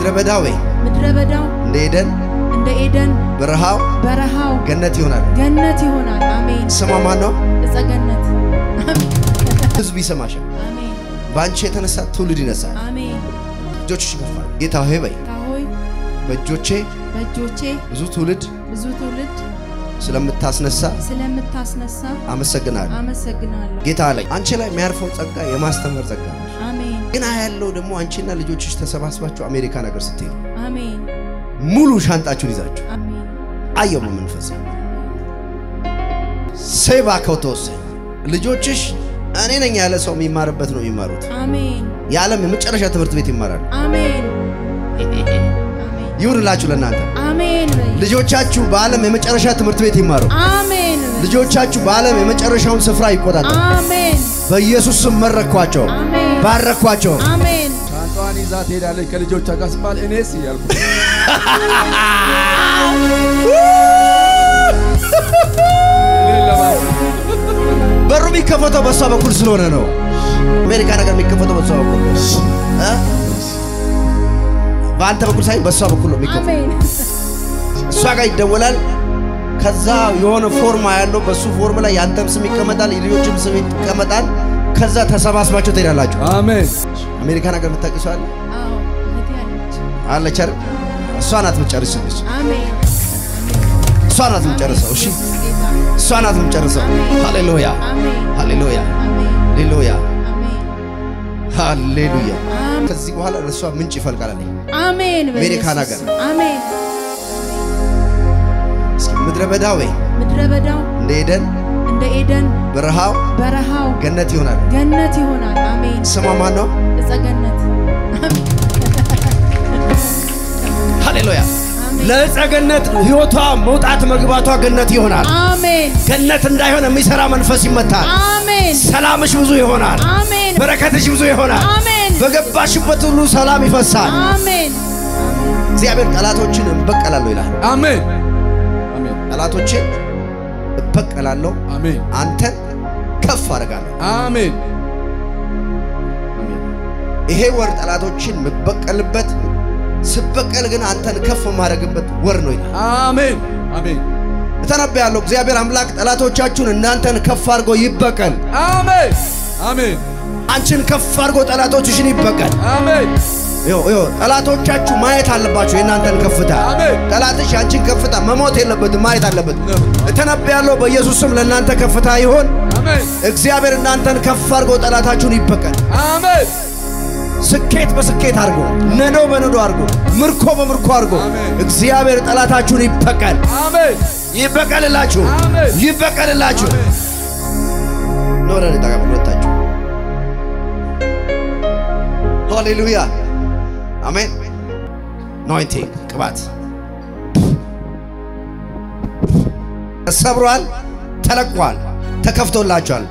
ምድረበዳው እንደ ኤደን በረሃው ገነት ይሆናል አሜን ስማ ማን ነው ለጸገነት ህዝብ ይሰማሽ አሜን ባንቺ የተነሳ ትውልድ ይነሳል አሜን እጆችሽ ይከፋል ጌታ ሆይ በይ በእጆቼ ብዙ ትውልድ ስለምታስነሳ አመሰግናለሁ ጌታ አለኝ አንቺ ላይ የሚያርፈው ጸጋ የማስተማር ጸጋ ነው አሜን ግን ያለው ደግሞ አንቺና ልጆችሽ ተሰባስባችሁ አሜሪካ ነገር ስትሄዱ አሜን ሙሉ ሻንጣችሁን ይዛችሁ አሜን አየው መንፈስ ሰባከውቶስ ልጆችሽ እኔ ነኝ ያለ ሰው የሚማርበት ነው የሚማሩት አሜን የዓለም የመጨረሻ ትምህርት ቤት ይማራሉ አሜን ይሁንላችሁ ለእናንተ አሜን ልጆቻችሁ በዓለም የመጨረሻ ትምህርት ቤት ይማሩ አሜን ልጆቻችሁ በዓለም የመጨረሻውን ስፍራ ይቆጣጣሉ አሜን በኢየሱስ ስም መረኳቸው አሜን ባረኳቸው አሜን ሻንጣዋን ይዛ ትሄዳለች ከልጆቿ ጋር ስባል እኔስ ያልኩ በሩ የሚከፈተው በሷ በኩል ስለሆነ ነው አሜሪካ ነገር የሚከፈተው በሷ በኩል በአንተ በኩል ሳይሆን በሷ በኩል ነው የሚከፈተው አሜን እሷ ጋር ይደወላል ከዛ የሆነ ፎርማ ያለው በሱ ፎርም ላይ ያንተም ስም ይቀመጣል የልጆችም ስም ይቀመጣል ከዛ ተሰባስባችሁ ትሄዳላችሁ አሜን አሜሪካ ነገር የምታውቂው አለ አዎ አለች አይደል እሷ ናት የምትጨርሰው አሜን እሷ ናት የምትጨርሰው እሺ እሷ ናት የምትጨርሰው ሃሌሉያ ሃሌሉያ ሃሌሉያ ሃሌሉያ ከዚህ በኋላ ለሷ ምንጭ ይፈልቃል አሜን አሜሪካ ነገር አሜን እስኪ ምድረበዳው እንደ ኤደን በረሃው ገነት ይሆናል አሜን ስማ ማን ነው ለጸገነት ሃሌሉያ ለጸገነት ህይወቷ መውጣት መግባቷ ገነት ይሆናል አሜን ገነት እንዳይሆን የሚሰራ መንፈስ ይመታል አሜን ሰላምሽ ብዙ ይሆናል አሜን በረከትሽ ብዙ ይሆናል አሜን በገባሽበት ሁሉ ሰላም ይፈሳል አሜን እግዚአብሔር ጠላቶችን እንበቀላለሁ ይላል አሜን አሜን ጠላቶችን እንበቀላለሁ አሜን አንተ ከፍ አደርጋለሁ አሜን አሜን ይሄ ወር ጠላቶችን መበቀልበት ስበቀል ግን አንተን ከፍ ማድረግበት ወር ነው ይላል አሜን አሜን ተነብያለሁ እግዚአብሔር አምላክ ጠላቶቻችሁን እናንተን ከፍ አድርጎ ይበቀል አሜን አሜን አንቺን ከፍ አድርጎ ጠላቶችሽን ይበቀል አሜን ዮ ጠላቶቻችሁ ማየት አለባችሁ የናንተን ከፍታ አሜን ጠላትሽ አንቺን ከፍታ መሞት የለበትም ማየት አለበት ተነብያለሁ በኢየሱስ ስም ለናንተ ከፍታ ይሆን አሜን እግዚአብሔር እናንተን ከፍ አድርጎ ጠላታችሁን ይበቀል አሜን ስኬት በስኬት አድርጎ ነዶ በነዶ አድርጎ ምርኮ በምርኮ አድርጎ እግዚአብሔር ጠላታችሁን ይበቀል አሜን ይበቀልላችሁ ይበቀልላችሁ ኖረን ተቀበሉታችሁ ሃሌሉያ አሜን ኖይንቲንግ ቅባት ተሰብሯል ተለቋል ተከፍቶላችኋል